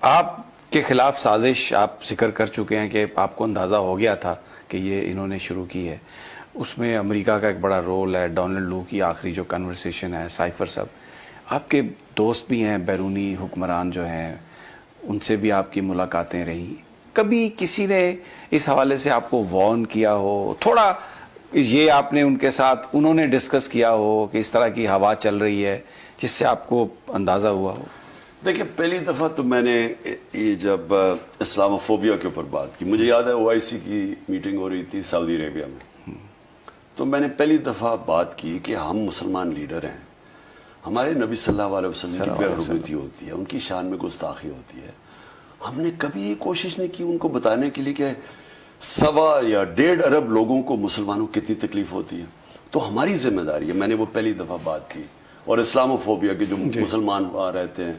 آپ کے خلاف سازش آپ ذکر کر چکے ہیں کہ آپ کو اندازہ ہو گیا تھا کہ یہ انہوں نے شروع کی ہے. اس میں امریکہ کا ایک بڑا رول ہے. ڈونلڈ لو کی آخری جو کنورسیشن ہے, سائفر صاحب آپ کے دوست بھی ہیں, بیرونی حکمران جو ہیں ان سے بھی آپ کی ملاقاتیں رہیں. کبھی کسی نے اس حوالے سے آپ کو وارن کیا ہو, تھوڑا یہ آپ نے ان کے ساتھ انہوں نے ڈسکس کیا ہو کہ اس طرح کی ہوا چل رہی ہے جس سے آپ کو اندازہ ہوا ہو؟ دیکھیں, پہلی دفعہ تو میں نے یہ جب اسلاموفوبیا کے اوپر بات کی, مجھے یاد ہے OIC کی میٹنگ ہو رہی تھی سعودی عربیہ میں, تو میں نے پہلی دفعہ بات کی کہ ہم مسلمان لیڈر ہیں, ہمارے نبی صلی اللہ علیہ وسلم کی بے حرمتی ہوتی ہے, ان کی شان میں گستاخی ہوتی ہے. ہم نے کبھی یہ کوشش نہیں کی ان کو بتانے کے لیے کہ 1.25 یا 1.5 ارب لوگوں کو مسلمانوں کو کتنی تکلیف ہوتی ہے, تو ہماری ذمہ داری ہے. میں نے وہ پہلی دفعہ بات کی. اور اسلاموفوبیا کے جو مسلمان وہاں رہتے ہیں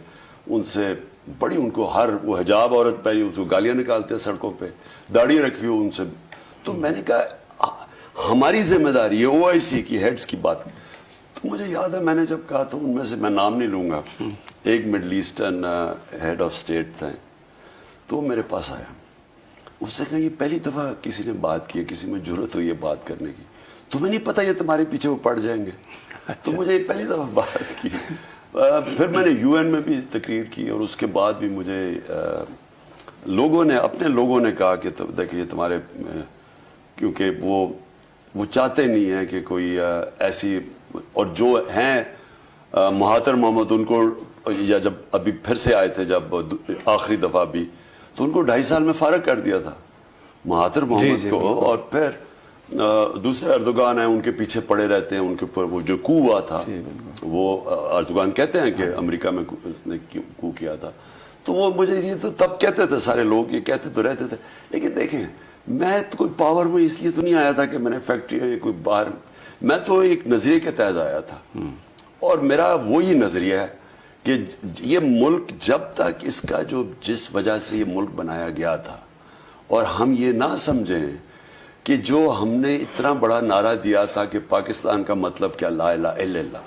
ان سے بڑی, ان کو ہر وہ حجاب عورت پہنی اس کو گالیاں نکالتے ہیں سڑکوں پہ, داڑھی رکھی ہو ان سے. تو میں نے کہا ہماری ذمہ داری ہے OIC کی ہیڈز کی بات. تو مجھے یاد ہے میں نے جب کہا تو ان میں سے, میں نام نہیں لوں گا, ایک middle eastern head of state تھے, تو میرے پاس آیا. اس سے کہا یہ پہلی دفعہ کسی نے بات کی, کسی میں جرأت ہوئی ہے بات کرنے کی, تمہیں نہیں پتہ یہ تمہارے پیچھے وہ پڑ جائیں گے. تو مجھے یہ پہلی دفعہ بات کی. پھر میں نے UN میں بھی تقریر کی, اور اس کے بعد بھی مجھے لوگوں نے, اپنے لوگوں نے کہا کہ دیکھیے تمہارے, کیونکہ وہ چاہتے نہیں ہیں کہ کوئی ایسی, اور جو ہیں مہاتر محمد ان کو, یا جب ابھی پھر سے آئے تھے جب آخری دفعہ بھی, تو ان کو 2.5 سال میں فارغ کر دیا تھا مہاتر محمد کو. اور پھر دوسرے اردوغان ہیں ان کے پیچھے پڑے رہتے ہیں, ان کے اوپر وہ جو کو ہوا تھا, وہ اردوغان کہتے ہیں کہ امریکہ میں اس نے کو کیا تھا. تو وہ مجھے یہ تو تب کہتے تھے سارے لوگ, یہ کہتے تو رہتے تھے, لیکن دیکھیں میں تو کوئی پاور میں اس لیے تو نہیں آیا تھا کہ میں نے فیکٹری کوئی باہر, میں تو ایک نظریے کے تحت آیا تھا. اور میرا وہی نظریہ ہے کہ یہ ملک جب تک اس کا جو جس وجہ سے یہ ملک بنایا گیا تھا, اور ہم یہ نہ سمجھیں کہ جو ہم نے اتنا بڑا نعرہ دیا تھا کہ پاکستان کا مطلب کیا, لا الہ الا اللہ,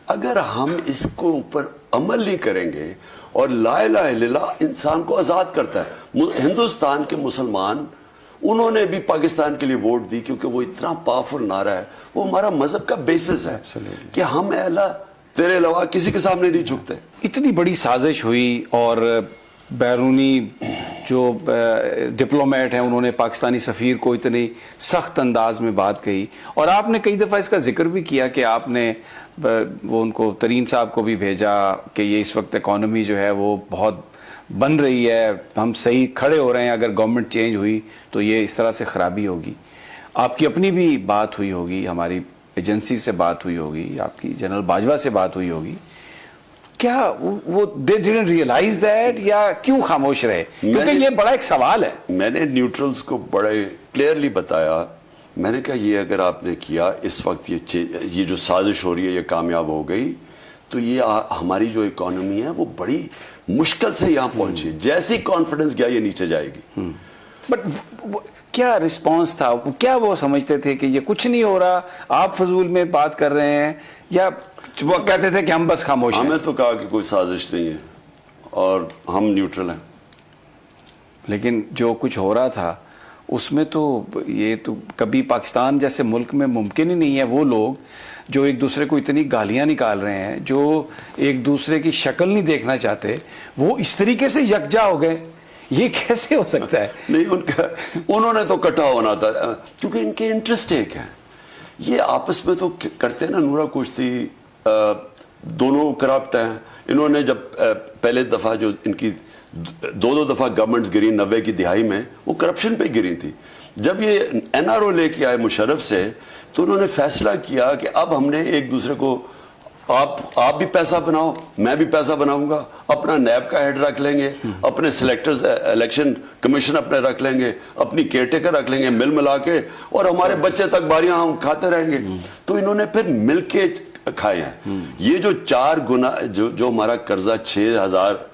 اگر ہم اس کو اوپر عمل نہیں کریں گے, اور لا الہ الا اللہ انسان کو آزاد کرتا ہے. ہندوستان کے مسلمان انہوں نے بھی پاکستان کے لیے ووٹ دی کیونکہ وہ اتنا پاورفل نعرہ ہے, وہ ہمارا مذہب کا بیسس ہے کہ ہم اے اللہ تیرے علاوہ کسی کے سامنے نہیں جھکتے. اتنی بڑی سازش ہوئی, اور بیرونی جو ڈپلومیٹ ہیں انہوں نے پاکستانی سفیر کو اتنی سخت انداز میں بات کہی, اور آپ نے کئی دفعہ اس کا ذکر بھی کیا کہ آپ نے وہ ان کو, ترین صاحب کو بھی بھیجا کہ یہ اس وقت اکانومی جو ہے وہ بہت بن رہی ہے, ہم صحیح کھڑے ہو رہے ہیں, اگر گورنمنٹ چینج ہوئی تو یہ اس طرح سے خرابی ہوگی. آپ کی اپنی بھی بات ہوئی ہوگی, ہماری ایجنسی سے بات ہوئی ہوگی, آپ کی جنرل باجوہ سے بات ہوئی ہوگی. کیا وہ they didn't realize that, یا کیوں خاموش رہے؟ کیونکہ یہ بڑا ایک سوال ہے. میں نے نیوٹرلز کو بڑے کلیئرلی بتایا, میں نے کہا یہ اگر آپ نے کیا اس وقت, یہ جو سازش ہو رہی ہے یہ کامیاب ہو گئی تو یہ ہماری جو اکانومی ہے وہ بڑی مشکل سے یہاں پہنچی, جیسی کانفیڈنس گیا یہ نیچے جائے گی. بٹ کیا رسپانس تھا, کیا وہ سمجھتے تھے کہ یہ کچھ نہیں ہو رہا, آپ فضول میں بات کر رہے ہیں, یا وہ کہتے تھے کہ ہم بس خاموش ہیں؟ ہمیں تو کہا کہ کوئی سازش نہیں ہے اور ہم نیوٹرل ہیں. لیکن جو کچھ ہو رہا تھا اس میں تو یہ تو کبھی پاکستان جیسے ملک میں ممکن ہی نہیں ہے. وہ لوگ جو ایک دوسرے کو اتنی گالیاں نکال رہے ہیں, جو ایک دوسرے کی شکل نہیں دیکھنا چاہتے, وہ اس طریقے سے یکجا ہو گئے, یہ کیسے ہو سکتا ہے؟ نہیں, انہوں نے تو کٹھا ہونا تھا کیونکہ ان کے انٹرسٹ ایک ہے. یہ آپس میں تو کرتے ہیں نا نورا کشتی, دونوں کرپٹ ہیں. انہوں نے جب پہلے دفعہ جو ان کی 2 دفعہ گورنمنٹس گری 90 کی دہائی میں, وہ کرپشن پہ گری تھی. جب یہ NRO لے کے آئے مشرف سے, تو انہوں نے فیصلہ کیا کہ اب ہم نے ایک دوسرے کو, آپ بھی پیسہ بناؤ, میں بھی پیسہ بناؤں گا, اپنا نیب کا ہیڈ رکھ لیں گے, اپنے سلیکٹرز الیکشن کمیشن اپنے رکھ لیں گے, اپنی کیئر ٹیکر رکھ لیں گے مل ملا کے, اور ہمارے بچے تک باریاں ہم کھاتے رہیں گے. تو انہوں نے پھر مل کے کھائے ہیں. یہ جو 4 گنا جو ہمارا قرضہ 6,000